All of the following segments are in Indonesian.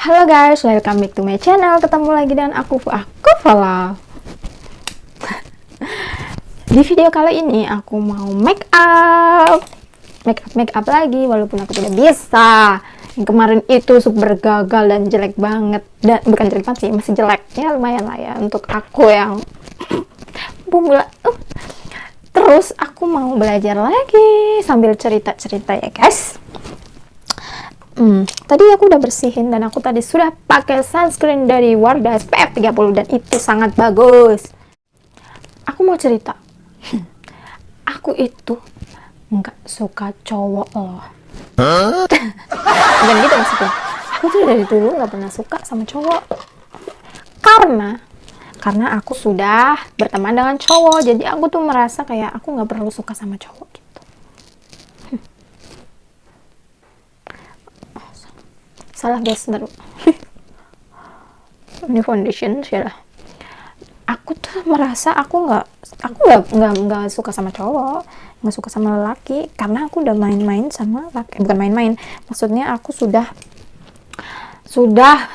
Halo guys, welcome back to my channel. Ketemu lagi dengan aku Fala. Di video kali ini aku mau make up lagi, walaupun aku tidak bisa. Yang kemarin itu super gagal dan jelek banget. Dan bukan jelek banget sih, masih jelek. Ya lumayan lah ya untuk aku yang pemula. Terus aku mau belajar lagi sambil cerita-cerita ya guys. Tadi aku udah bersihin dan aku tadi sudah pakai sunscreen dari Wardah SPF 30 dan itu sangat bagus. Aku mau cerita. Aku itu nggak suka cowok loh. Dan gitu maksudnya. Aku tuh dari dulu nggak pernah suka sama cowok. Karena aku sudah berteman dengan cowok, jadi aku tuh merasa kayak aku nggak perlu suka sama cowok gitu. Salah guys, baru ini foundation salah. Aku tuh merasa aku nggak suka sama cowok, nggak suka sama lelaki, karena aku udah main-main sama laki, bukan main-main, maksudnya aku sudah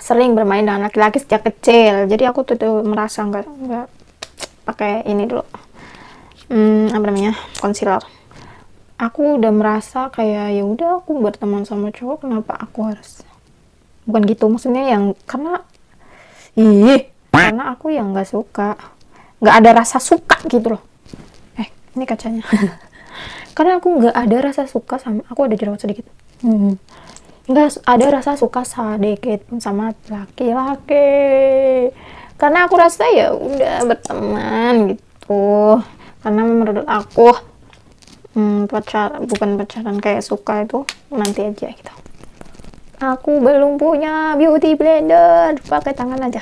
sering bermain dengan laki-laki sejak kecil, jadi aku tuh merasa nggak pakai ini dulu, apa namanya, concealer. Aku udah merasa kayak ya udah aku berteman sama cowok, kenapa aku harus, bukan gitu maksudnya, yang karena aku yang nggak suka, nggak ada rasa suka gitu loh. Ini kacanya. Karena aku nggak ada rasa suka sama, aku ada jerawat sedikit, nggak ada rasa suka sedikit pun sama laki-laki, karena aku rasa ya udah berteman gitu. Karena menurut aku bukan pacaran kayak suka itu nanti aja gitu. Aku belum punya beauty blender, pakai tangan aja.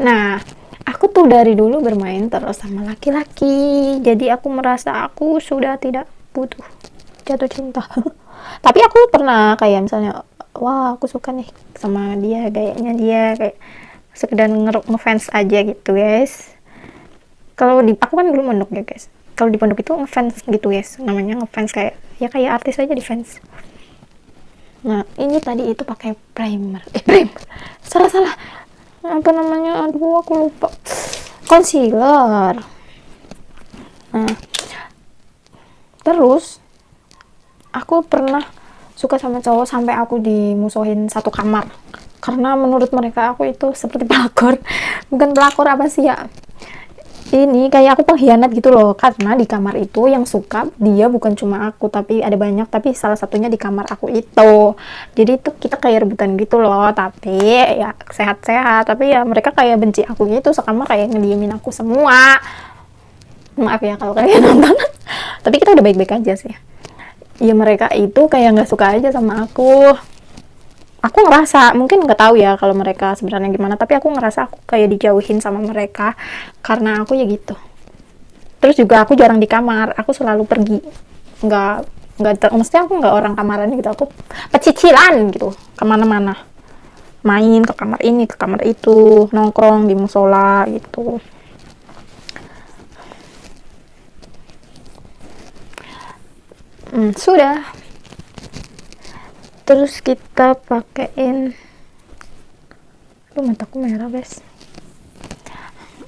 Nah, aku tuh dari dulu bermain terus sama laki-laki, jadi aku merasa aku sudah tidak butuh jatuh cinta. Tapi aku pernah kayak misalnya, wah aku suka nih sama dia, gayanya dia, kayak sekedar ngefans aja gitu guys. Kalau di aku kan dulu pondok ya guys, kalau di pondok itu ngefans gitu guys, namanya ngefans, kayak ya kayak artis aja di fans. Nah, ini tadi itu pakai primer. Salah. Apa namanya? Aduh, aku lupa. Concealer. Nah, terus aku pernah suka sama cowok sampai aku dimusuhin satu kamar. Karena menurut mereka aku itu seperti pelakor. Bukan pelakor, apa sih ya? Ini kayak aku pengkhianat gitu loh, karena di kamar itu yang suka dia bukan cuma aku, tapi ada banyak, tapi salah satunya di kamar aku itu. Jadi itu kita kayak rebutan gitu loh, tapi ya sehat-sehat, tapi ya mereka kayak benci aku gitu, sekamar kayak ngediemin aku semua. Maaf ya kalau kalian nonton. Tapi kita udah baik-baik aja sih ya. Mereka itu kayak nggak suka aja sama aku ngerasa, mungkin nggak tahu ya kalau mereka sebenarnya gimana, tapi aku ngerasa aku kayak dijauhin sama mereka karena aku ya gitu. Terus juga aku jarang di kamar, aku selalu pergi, maksudnya aku nggak orang kamaran gitu, aku pecicilan gitu kemana-mana, main ke kamar ini ke kamar itu, nongkrong di musola gitu. Sudah. Terus kita pakein, mataku merah guys.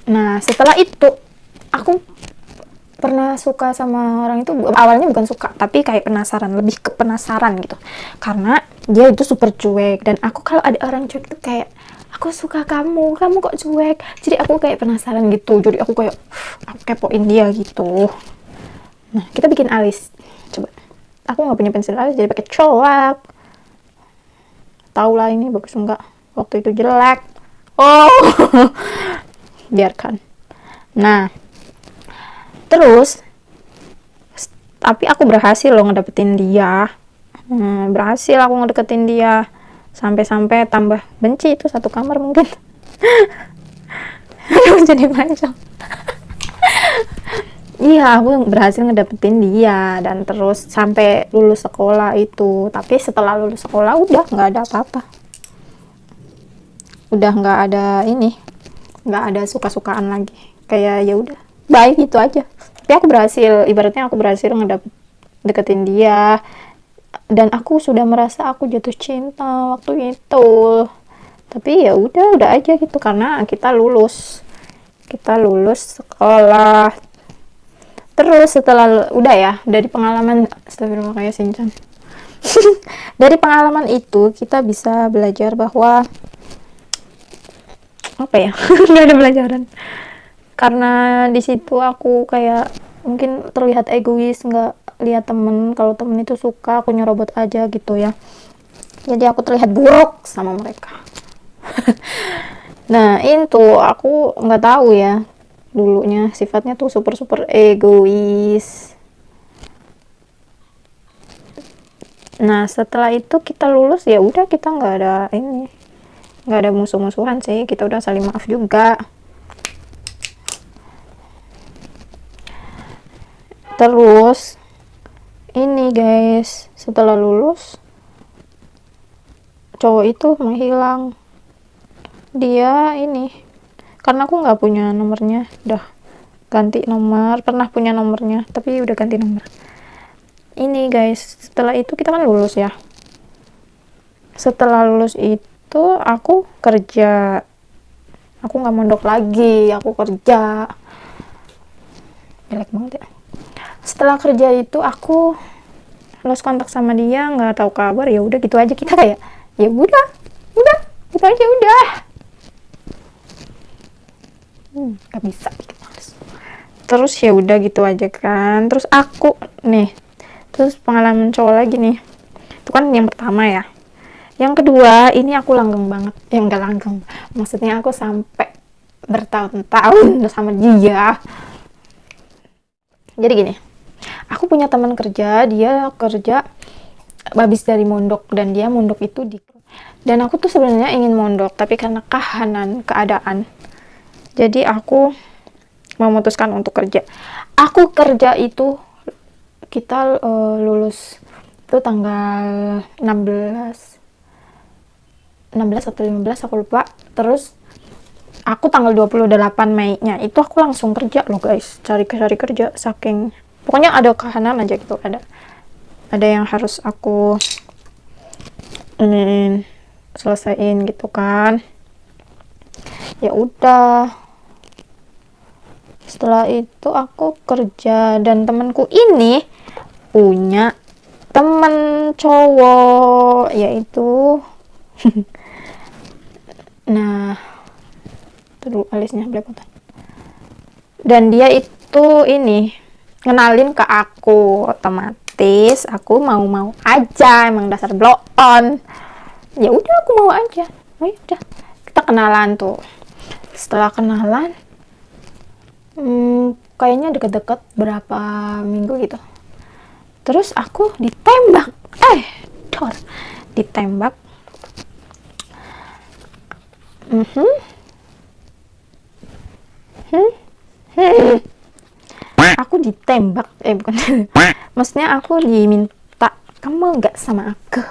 Nah, setelah itu aku pernah suka sama orang itu. Awalnya bukan suka, tapi kayak penasaran, lebih ke penasaran gitu, karena dia itu super cuek, dan aku kalau ada orang cuek itu kayak, aku suka kamu kok cuek, jadi aku kayak penasaran gitu, jadi aku kayak aku kepoin dia gitu. Nah, kita bikin alis, coba. Aku nggak punya pensil alis, jadi pakai colak. Tahu lah ini bagus enggak, waktu itu jelek. Biarkan. Nah, terus tapi aku berhasil loh ngedapetin dia. Berhasil aku ngedeketin dia, sampai tambah benci itu satu kamar mungkin. Jadi panjang. Iya, aku berhasil ngedapetin dia, dan terus sampai lulus sekolah itu. Tapi setelah lulus sekolah udah nggak ada apa-apa, udah nggak ada ini, nggak ada suka-sukaan lagi, kayak ya udah baik gitu aja. Tapi aku berhasil, ibaratnya aku berhasil deketin dia, dan aku sudah merasa aku jatuh cinta waktu itu. Tapi ya udah aja gitu, karena kita lulus sekolah. Terus setelah udah ya, dari pengalaman, astagfirullah kayak Shinchan. Dari pengalaman itu kita bisa belajar bahwa apa ya, nggak ada pelajaran, karena di situ aku kayak mungkin terlihat egois, nggak lihat temen, kalau temen itu suka aku nyerobot aja gitu ya, jadi aku terlihat buruk sama mereka. Nah itu aku nggak tahu ya, dulunya sifatnya tuh super egois. Nah setelah itu kita lulus, ya udah kita nggak ada musuh-musuhan sih, kita udah saling maaf juga. Terus ini guys, setelah lulus cowok itu menghilang. Dia ini, karena aku nggak punya nomornya, udah ganti nomor. Pernah punya nomornya tapi udah ganti nomor. Ini guys, setelah itu kita kan lulus ya. Setelah lulus itu aku kerja, aku nggak mondok lagi, aku kerja. Jelek banget ya. Setelah kerja itu aku lost kontak sama dia, nggak tahu kabar. Ya udah gitu aja, kita kayak ya udah gitu aja udah. Nggak bisa gitu, males. Terus ya udah gitu aja kan. Terus aku nih, terus pengalaman cowok lagi nih, itu kan yang pertama ya. Yang kedua ini aku langgeng banget, ya nggak langgeng, maksudnya aku sampai bertahun-tahun sama dia. Jadi gini, aku punya teman kerja, dia kerja habis dari mondok, dan dia mondok itu dan aku tuh sebenarnya ingin mondok, tapi karena keadaan, jadi aku memutuskan untuk kerja. Aku kerja itu kita lulus itu tanggal 16 atau 15 aku lupa. Terus aku tanggal 28 Mei-nya itu aku langsung kerja loh guys, cari kerja, saking pokoknya ada kehanan aja gitu, ada yang harus aku selesaiin gitu kan. Ya udah, setelah itu aku kerja, dan temanku ini punya temen cowok, yaitu nah itu dulu alisnya belepotan, dan dia itu ini ngenalin ke aku, otomatis aku mau aja, emang dasar blow on. Ya udah aku mau aja. Oh udah, kita kenalan tuh. Setelah kenalan kayaknya deket-deket berapa minggu gitu, terus aku ditembak. Ditembak. Aku ditembak, bukan maksudnya aku diminta, kamu nggak sama aku?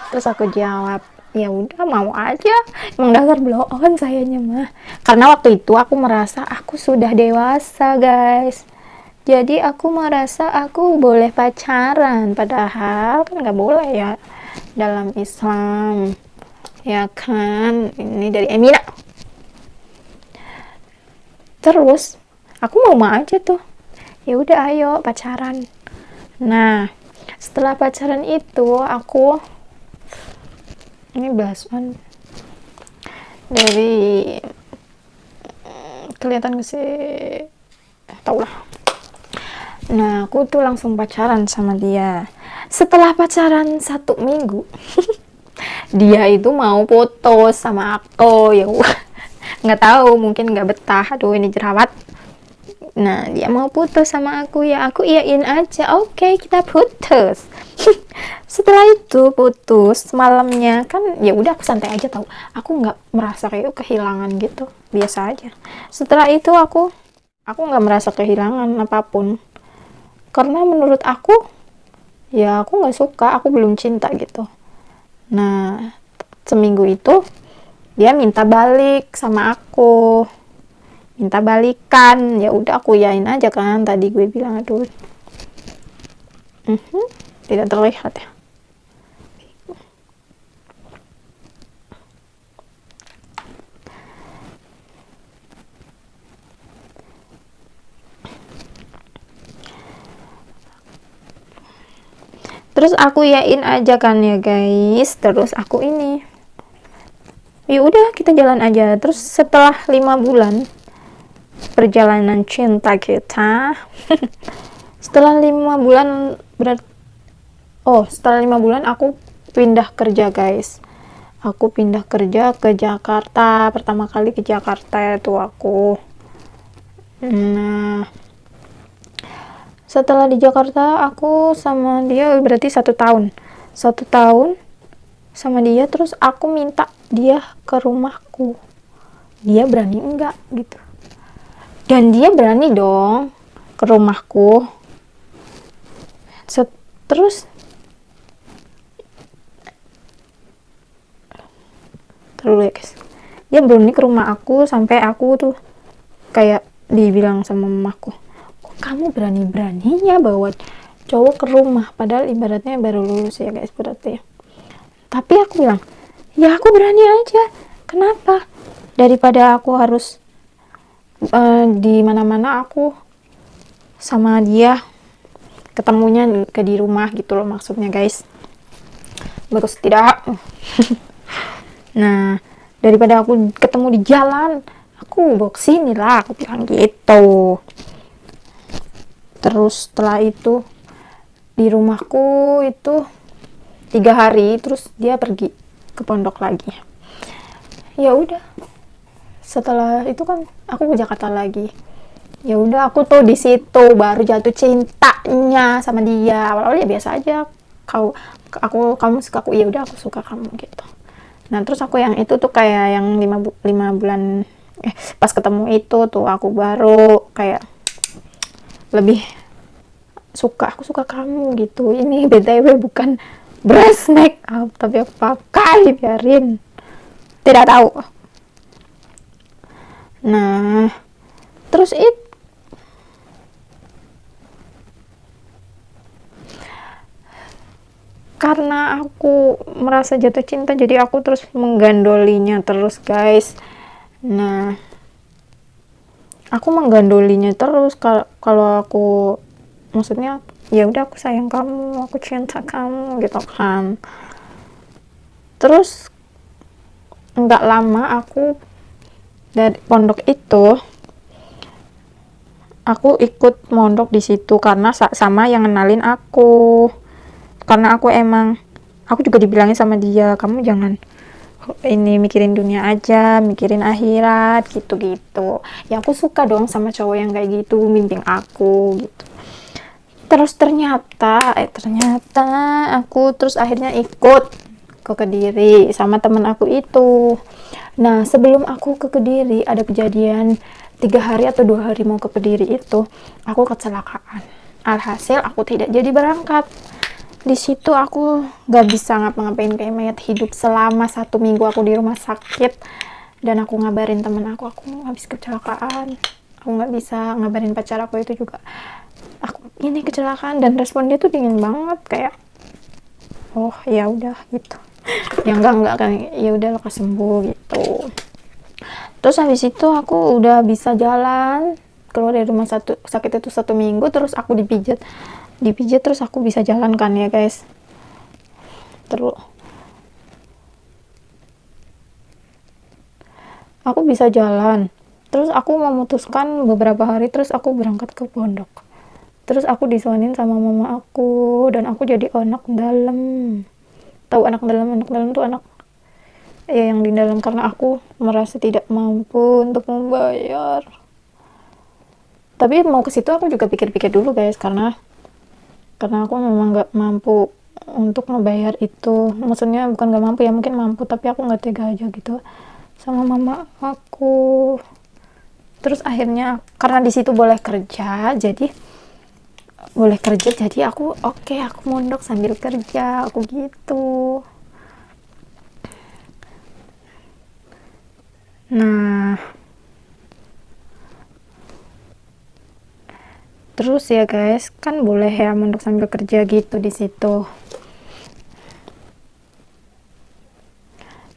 Terus aku jawab, ya udah mau aja, emang dasar blow on sayanya mah. Karena waktu itu aku merasa aku sudah dewasa guys, jadi aku merasa aku boleh pacaran, padahal kan nggak boleh ya dalam Islam ya kan. Ini dari Emina. Terus aku mau aja tuh, ya udah ayo pacaran. Nah setelah pacaran itu aku ini belasan dari kelihatan gak sih, tau lah. Nah aku tuh langsung pacaran sama dia. Setelah pacaran 1 minggu dia itu mau putus sama aku. Ya nggak tahu, mungkin nggak betah, aduh ini jerawat. Nah dia mau putus sama aku, ya aku iyain aja, oke, kita putus. Setelah itu putus malamnya kan, ya udah aku santai aja, tahu aku nggak merasa kayak kehilangan gitu, biasa aja. Setelah itu aku nggak merasa kehilangan apapun, karena menurut aku ya aku nggak suka, aku belum cinta gitu. Nah seminggu itu dia minta balik sama aku, minta balikan. Ya udah aku yain aja kan, tadi gue bilang aduh tidak terlihat ya. Terus aku yain aja kan ya guys, terus aku ini ya udah kita jalan aja. Terus setelah 5 bulan perjalanan cinta kita setelah 5 bulan setelah 5 bulan aku pindah kerja guys. Aku pindah kerja ke Jakarta, pertama kali ke Jakarta itu aku. Nah, setelah di Jakarta aku sama dia berarti 1 tahun sama dia. Terus aku minta dia ke rumahku, dia berani enggak gitu. Dan dia berani dong ke rumahku. Terus ya guys, dia berani ke rumah aku sampai aku tuh kayak dibilang sama mamaku, kok kamu berani-beraninya bawa cowok ke rumah, padahal ibaratnya baru lulus ya guys berarti. Tapi aku bilang, ya aku berani aja, kenapa, daripada aku harus di mana-mana aku sama dia ketemunya di rumah gitu loh maksudnya guys, bagus tidak. Nah, daripada aku ketemu di jalan, aku bawa kesini lah, aku bilang gitu. Terus setelah itu di rumahku itu 3 hari, terus dia pergi ke pondok lagi. Ya udah, setelah itu kan aku ke Jakarta lagi. Ya udah, aku tuh di situ baru jatuh cintanya sama dia. Awalnya biasa aja, kamu suka aku, ya udah aku suka kamu gitu. Nah terus aku yang itu tuh kayak yang 5 bulan pas ketemu itu tuh aku baru kayak lebih suka, aku suka kamu gitu. Ini BTW bukan breast make up, tapi aku pakai, biarin, tidak tahu. Nah terus karena aku merasa jatuh cinta, jadi aku terus menggandolinya terus guys. Nah aku menggandolinya terus kalau aku maksudnya ya udah aku sayang kamu, aku cinta kamu gitu kan. Terus nggak lama aku dari pondok itu aku ikut mondok di situ karena sama yang ngenalin aku. Karena aku juga dibilangin sama dia, kamu jangan ini mikirin dunia aja, mikirin akhirat gitu-gitu. Ya aku suka dong sama cowok yang kayak gitu, bimbing aku gitu. Terus ternyata aku terus akhirnya ikut ke Kediri sama temen aku itu. Nah sebelum aku ke Kediri ada kejadian 3 hari atau 2 hari mau ke Kediri itu aku kecelakaan. Alhasil aku tidak jadi berangkat. Di situ aku gak bisa ngapa-ngapain, kayak mayat hidup selama 1 minggu aku di rumah sakit. Dan aku ngabarin temen aku habis kecelakaan. Aku nggak bisa ngabarin pacar aku itu juga, aku ini kecelakaan. Dan respon dia tuh dingin banget, kayak oh ya udah gitu. Ya enggak kan, ya udah lekas sembuh gitu. Terus habis itu aku udah bisa jalan keluar dari rumah sakit itu 1 minggu. Terus aku dipijat terus aku bisa jalan kan ya guys. Terus aku bisa jalan, terus aku memutuskan beberapa hari terus aku berangkat ke pondok. Terus aku disuanin sama mama aku dan aku jadi anak dalam. Tahu anak dalam tuh anak ya yang di dalam, karena aku merasa tidak mampu untuk membayar. Tapi mau ke situ aku juga pikir-pikir dulu guys, karena aku memang nggak mampu untuk ngebayar itu. Maksudnya bukan nggak mampu ya, mungkin mampu tapi aku nggak tega aja gitu sama mama aku. Terus akhirnya karena di situ boleh kerja, jadi aku aku mondok sambil kerja, aku gitu. Nah terus ya guys, kan boleh ya mondok sambil kerja gitu di situ.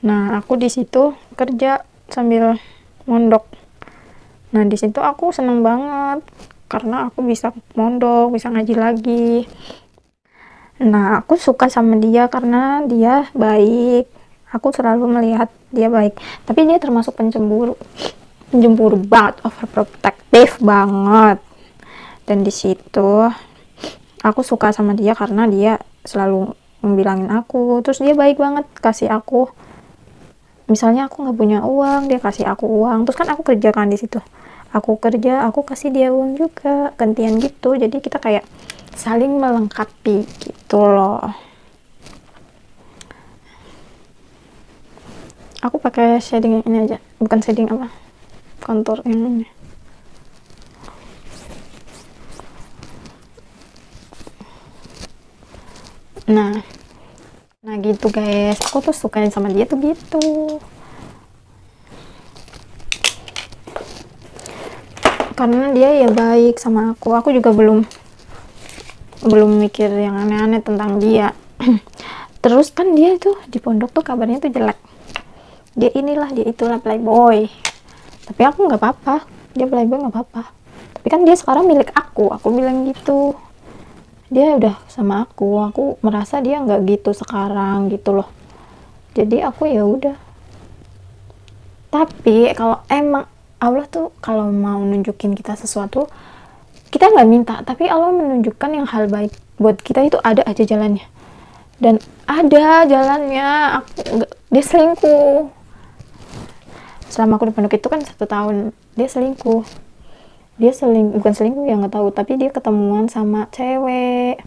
Nah aku di situ kerja sambil mondok. Nah di situ aku seneng banget karena aku bisa mondok, bisa ngaji lagi. Nah, aku suka sama dia karena dia baik. Aku selalu melihat dia baik. Tapi dia termasuk pencemburu. Pencemburu banget, overprotective banget. Dan di situ aku suka sama dia karena dia selalu membilangin aku. Terus dia baik banget kasih aku. Misalnya aku nggak punya uang, dia kasih aku uang. Terus kan aku kerja kan di situ. Aku kerja, aku kasih dia uang juga, gantian gitu. Jadi kita kayak saling melengkapi gitu loh. Aku pakai shading ini aja, bukan shading apa, kontur yang ini. Nah gitu guys, aku tuh sukain sama dia tuh gitu. Karena dia ya baik sama aku juga belum mikir yang aneh-aneh tentang dia. Terus kan dia tuh di pondok tuh kabarnya tuh jelek, dia inilah dia itulah playboy, tapi aku nggak apa-apa, dia playboy nggak apa-apa, tapi kan dia sekarang milik aku bilang gitu. Dia udah sama aku merasa dia nggak gitu sekarang gitu loh. Jadi aku ya udah. Tapi kalau emang Allah tuh kalau mau nunjukin kita sesuatu, kita nggak minta, tapi Allah menunjukkan yang hal baik buat kita, itu ada aja jalannya. Dan ada jalannya. Dia selingkuh selama aku di pondok itu kan 1 tahun. Dia selingkuh, bukan selingkuh ya, nggak tahu, tapi dia ketemuan sama cewek.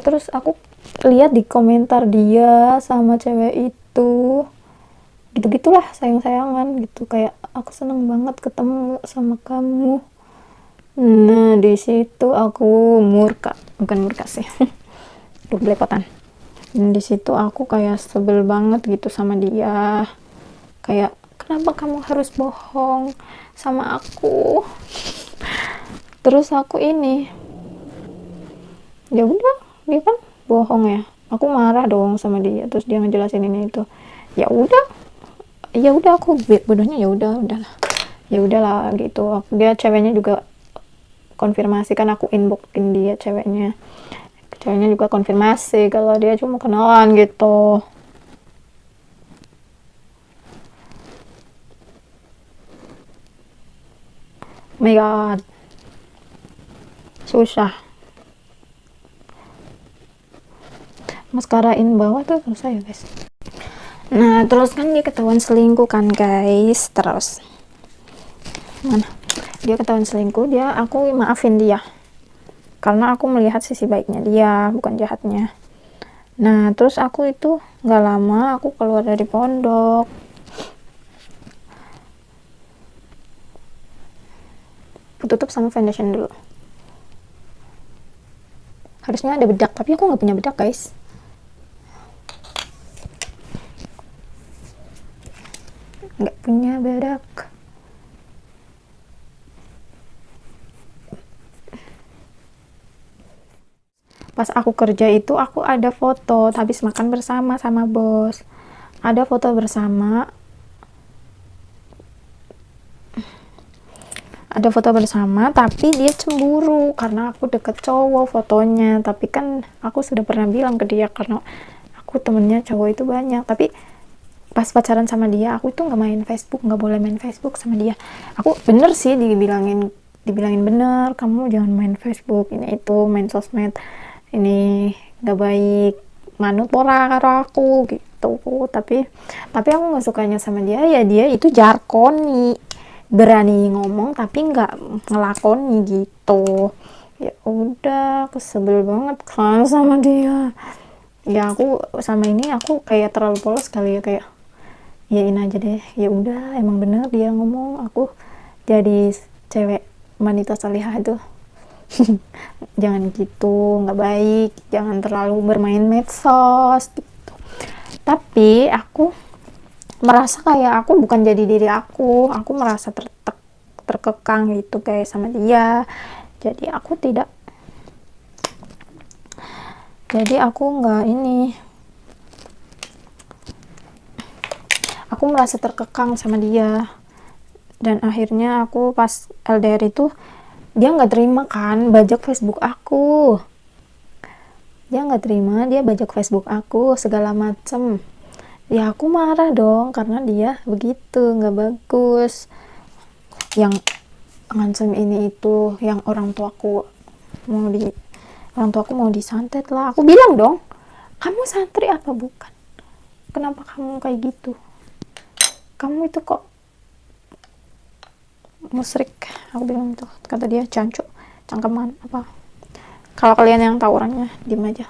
Terus aku lihat di komentar dia sama cewek itu, gitu-gitulah, sayang-sayangan gitu, kayak aku seneng banget ketemu sama kamu. Nah di situ aku bukan murka sih, duh belepotan. Dan di situ aku kayak sebel banget gitu sama dia, kayak kenapa kamu harus bohong sama aku. Terus aku ini, ya udah, dia kan bohong ya, aku marah dong sama dia. Terus dia ngejelasin ini itu, ya udah aku bodohnya, ya udahlah gitu. Dia ceweknya juga konfirmasi kan, aku inboxin dia, ceweknya juga konfirmasi kalau dia cuma kenalan gitu. Oh my god, susah. Maskarain bawah tuh susah ya guys. Nah terus kan dia ketahuan selingkuh kan guys. Terus mana dia ketahuan selingkuh, aku maafin dia karena aku melihat sisi baiknya dia, bukan jahatnya. Nah terus aku itu nggak lama aku keluar dari pondok. Tutup sama foundation dulu. Harusnya ada bedak, tapi aku nggak punya bedak guys. Nggak punya bedak. Pas aku kerja itu aku ada foto habis makan bersama sama bos, ada foto bersama, tapi dia cemburu karena aku deket cowok fotonya. Tapi kan aku sudah pernah bilang ke dia karena aku temennya cowok itu banyak. Tapi pas pacaran sama dia aku itu nggak main Facebook, nggak boleh main Facebook sama dia. Aku bener sih dibilangin bener, kamu jangan main Facebook, ini itu main sosmed ini nggak baik, manut pora karo aku gitu. Tapi aku nggak sukanya sama dia ya, dia itu jarkoni, berani ngomong tapi nggak ngelakoni gitu. Ya udah, aku sebel banget kan sama dia. Ya aku sama ini aku kayak terlalu polos kali ya, kayak yain aja deh, ya udah emang bener dia ngomong, aku jadi cewek wanita salihah itu. Jangan gitu, nggak baik, jangan terlalu bermain medsos gitu. Tapi aku merasa kayak aku bukan jadi diri aku merasa terkekang gitu kayak sama dia. Jadi aku nggak ini, aku merasa terkekang sama dia. Dan akhirnya aku pas LDR itu dia nggak terima kan bajak Facebook aku. Dia nggak terima, dia bajak Facebook aku segala macem. Ya aku marah dong karena dia begitu, nggak bagus. Yang ngancem ini itu, yang mau di orang tuaku mau disantet lah. Aku bilang dong, kamu santri apa bukan? Kenapa kamu kayak gitu? Kamu itu kok musrik, aku bilang gitu. Kata dia cancuk, cangkeman apa. Kalau kalian yang tahu orangnya diem aja,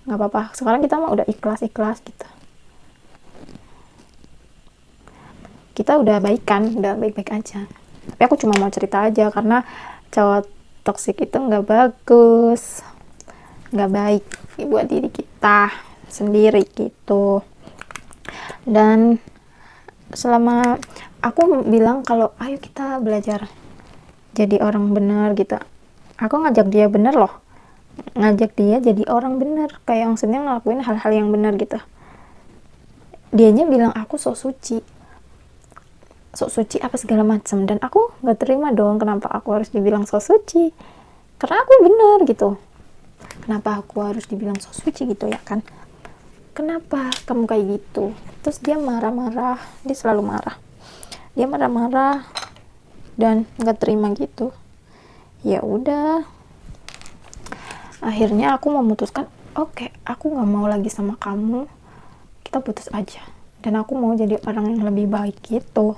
nggak apa-apa. Sekarang kita mah udah ikhlas gitu, kita udah baikan, udah baik-baik aja. Tapi aku cuma mau cerita aja karena cowok toksik itu nggak bagus, nggak baik buat diri kita sendiri gitu. Dan selama aku bilang kalau ayo kita belajar jadi orang benar gitu, aku ngajak dia bener loh, ngajak dia jadi orang bener, kayak maksudnya ngelakuin hal-hal yang benar gitu. Dianya bilang aku sok suci apa segala macam, dan aku nggak terima dong. Kenapa aku harus dibilang sok suci? Karena aku bener gitu. Kenapa aku harus dibilang sok suci gitu ya kan? Kenapa kamu kayak gitu? Terus dia marah-marah, dia selalu marah, dia marah-marah dan nggak terima gitu. Ya udah, akhirnya aku memutuskan, oke, aku nggak mau lagi sama kamu, kita putus aja. Dan aku mau jadi orang yang lebih baik gitu.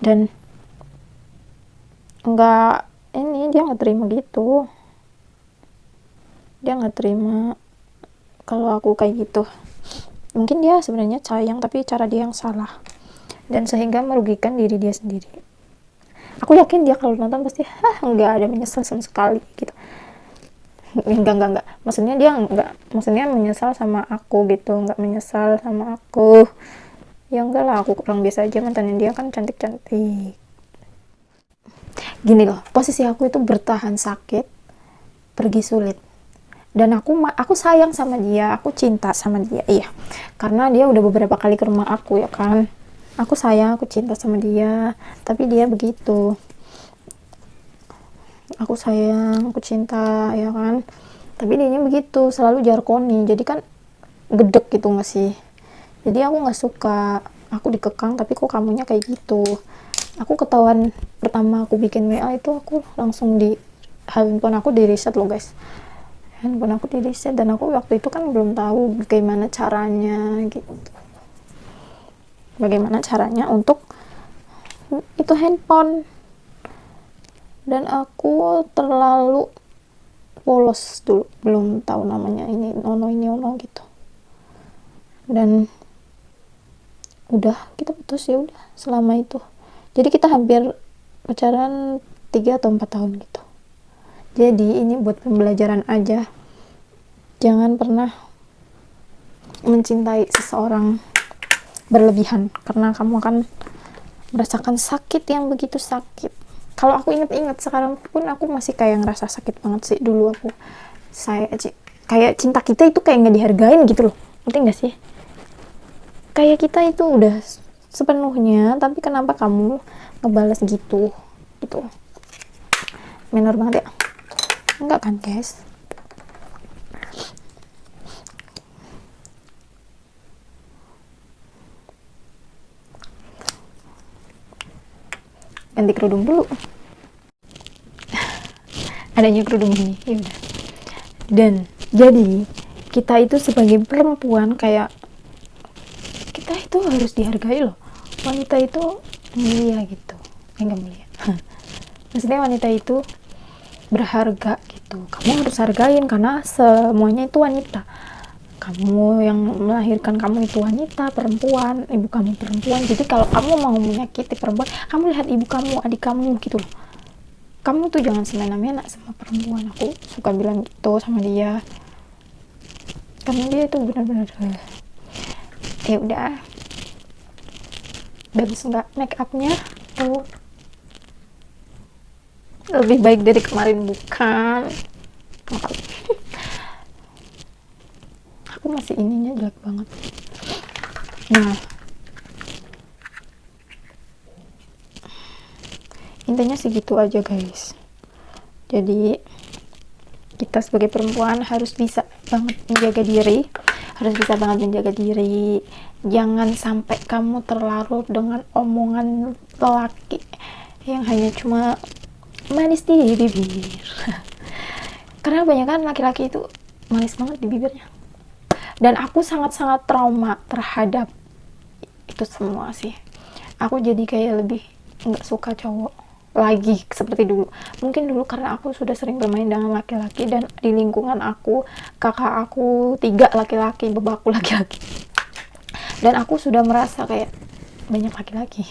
Dan dia nggak terima gitu, dia nggak terima kalau aku kayak gitu. Mungkin dia sebenarnya sayang, tapi cara dia yang salah, dan sehingga merugikan diri dia sendiri. Aku yakin dia kalau nonton pasti nggak ada menyesal sama sekali gitu. Enggak, maksudnya dia maksudnya menyesal sama aku gitu, nggak menyesal sama aku. Ya enggak lah, aku kurang biasa aja, mantannya dia kan cantik-cantik. Gini loh, posisi aku itu bertahan sakit, pergi sulit. Dan aku sayang sama dia, aku cinta sama dia, iya. Karena dia udah beberapa kali ke rumah aku ya kan. Aku sayang, aku cinta sama dia, tapi dia begitu. Aku sayang, aku cinta ya kan. Tapi dianya begitu, selalu jarkoni. Jadi kan gedek gitu nggak sih? Jadi aku nggak suka, aku dikekang tapi kok kamunya kayak gitu. Aku ketahuan pertama aku bikin WA itu, aku langsung handphone aku di reset loh guys. Handphone aku di reset, dan aku waktu itu kan belum tahu bagaimana caranya gitu. Bagaimana caranya untuk itu handphone. Dan aku terlalu polos dulu, belum tahu namanya ini ono gitu. Dan udah kita putus, ya udah selama itu. Jadi kita hampir pacaran 3 atau 4 tahun gitu. Jadi ini buat pembelajaran aja, jangan pernah mencintai seseorang berlebihan, karena kamu akan merasakan sakit yang begitu sakit. Kalau aku inget-inget sekarang pun aku masih kayak ngerasa sakit banget sih. Dulu kayak cinta kita itu kayak nggak dihargain gitu loh, ngerti nggak sih? Kayak kita itu udah sepenuhnya, tapi kenapa kamu ngebales gitu minor banget ya. Enggak kan guys? Ganti kerudung dulu. Adanya kerudung ini, ya udah. Dan jadi kita itu sebagai perempuan, kayak kita itu harus dihargai loh. Wanita itu mulia gitu, enggak mulia. Maksudnya wanita itu berharga gitu. Kamu harus hargain karena semuanya itu wanita. Kamu yang melahirkan kamu itu wanita, perempuan, ibu kamu perempuan. Jadi kalau kamu mau menyakiti perempuan, kamu lihat ibu kamu, adik kamu gitu loh. Kamu tuh jangan semena-mena sama perempuan. Aku suka bilang gitu sama dia, karena dia itu benar-benar ya udah, bagus nggak make upnya tuh, lebih baik dari kemarin bukan? Aku masih ininya jelek banget. Nah, intinya segitu aja guys. Jadi kita sebagai perempuan harus bisa banget menjaga diri, harus bisa banget menjaga diri. Jangan sampai kamu terlarut dengan omongan lelaki yang hanya cuma manis di bibir. Karena kebanyakan laki-laki itu manis banget di bibirnya. Dan aku sangat-sangat trauma terhadap itu semua sih. Aku jadi kayak lebih nggak suka cowok lagi seperti dulu. Mungkin dulu karena aku sudah sering bermain dengan laki-laki, dan di lingkungan aku, kakak aku 3 laki-laki, bapakku laki-laki. Dan aku sudah merasa kayak banyak laki-laki.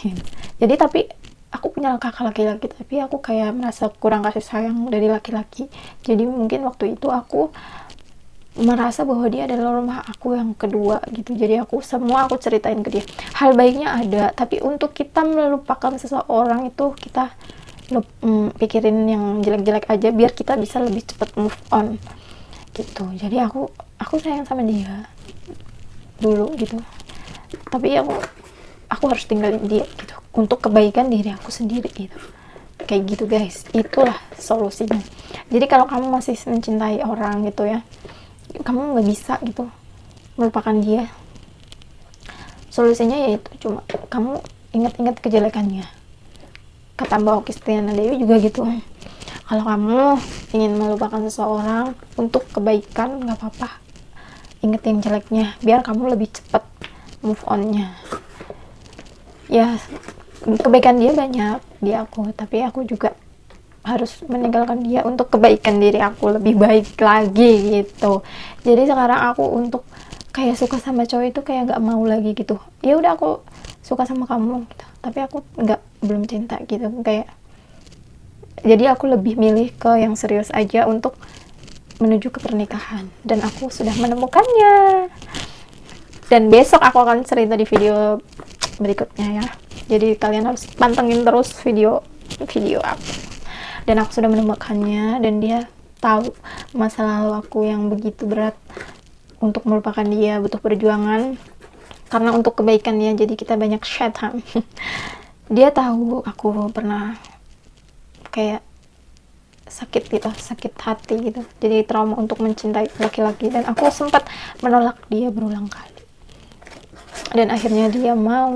Jadi tapi aku punya kakak laki-laki, tapi aku kayak merasa kurang kasih sayang dari laki-laki. Jadi mungkin waktu itu aku merasa bahwa dia adalah rumah aku yang kedua gitu. Jadi aku ceritain ke dia. Hal baiknya ada, tapi untuk kita melupakan seseorang itu kita pikirin yang jelek-jelek aja biar kita bisa lebih cepat move on gitu. Jadi aku sayang sama dia dulu gitu, tapi aku harus tinggalin dia gitu untuk kebaikan diri aku sendiri gitu. Kayak gitu guys, itulah solusinya. Jadi kalau kamu masih mencintai orang gitu ya, kamu nggak bisa gitu melupakan dia, solusinya yaitu cuma kamu ingat-ingat kejelekannya. Kata Mbak Oki Setiana Dewi juga gitu, kalau kamu ingin melupakan seseorang untuk kebaikan nggak apa-apa, inget yang jeleknya biar kamu lebih cepat move on-nya. Ya kebaikan dia banyak di aku, tapi aku juga harus meninggalkan dia untuk kebaikan diri aku lebih baik lagi gitu. Jadi sekarang aku untuk kayak suka sama cowok itu kayak nggak mau lagi gitu. Ya udah aku suka sama kamu gitu, tapi aku belum cinta gitu kayak. Jadi aku lebih milih ke yang serius aja untuk menuju ke pernikahan, dan aku sudah menemukannya. Dan besok aku akan cerita di video berikutnya ya. Jadi kalian harus pantengin terus video aku. Dan aku sudah menemukannya, dan dia tahu masa lalu aku yang begitu berat. Untuk melupakan dia butuh perjuangan, karena untuk kebaikan dia jadi kita banyak syaitan. Dia tahu aku pernah kayak sakit hati gitu, jadi trauma untuk mencintai laki-laki, dan aku sempat menolak dia berulang kali. Dan akhirnya dia mau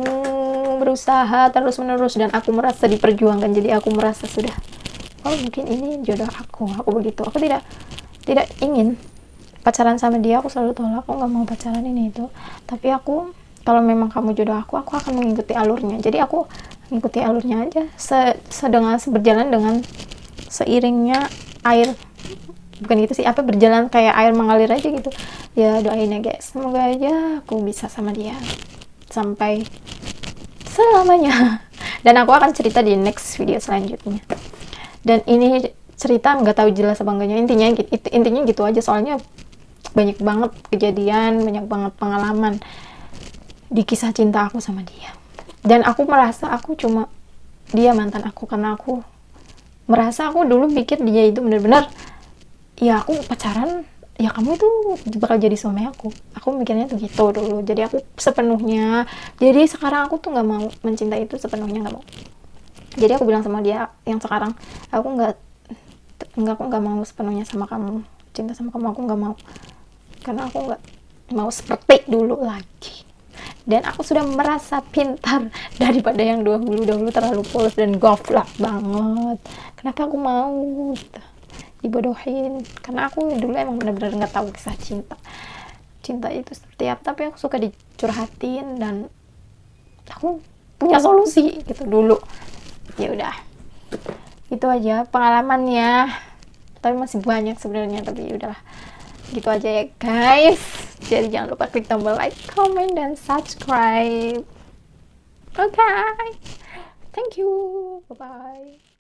berusaha terus-menerus, dan aku merasa diperjuangkan. Jadi aku merasa sudah, oh mungkin ini jodoh aku begitu. Aku tidak ingin pacaran sama dia, aku selalu tolak, aku nggak mau pacaran ini itu. Tapi aku, kalau memang kamu jodoh aku akan mengikuti alurnya. Jadi aku mengikuti alurnya aja, berjalan dengan seiringnya air, bukan gitu sih, berjalan kayak air mengalir aja gitu ya. Doain ya guys, semoga aja aku bisa sama dia sampai selamanya. Dan aku akan cerita di next video selanjutnya. Dan ini cerita nggak tahu jelas apa enggaknya, intinya gitu aja, soalnya banyak banget kejadian, banyak banget pengalaman di kisah cinta aku sama dia. Dan aku merasa dia mantan aku, karena aku merasa aku dulu pikir dia itu benar-benar, ya aku pacaran, ya kamu itu bakal jadi suami aku mikirnya tuh gitu dulu. Jadi aku sepenuhnya, jadi sekarang aku tuh nggak mau mencintai itu sepenuhnya, nggak mau. Jadi aku bilang sama dia yang sekarang, aku nggak mau sepenuhnya sama kamu, cinta sama kamu aku nggak mau, karena aku nggak mau seperti dulu lagi. Dan aku sudah merasa pintar daripada yang dahulu terlalu polos dan goblok banget. Kenapa aku mau dibodohin? Karena aku dulu emang benar-benar nggak tahu kisah cinta itu seperti apa, tapi aku suka dicurhatin, dan aku punya solusi gitu dulu. Ya udah, itu aja pengalamannya, tapi masih banyak sebenarnya, tapi udahlah, gitu aja ya guys. Jadi jangan lupa klik tombol like, comment, dan subscribe. Okay, thank you, bye bye.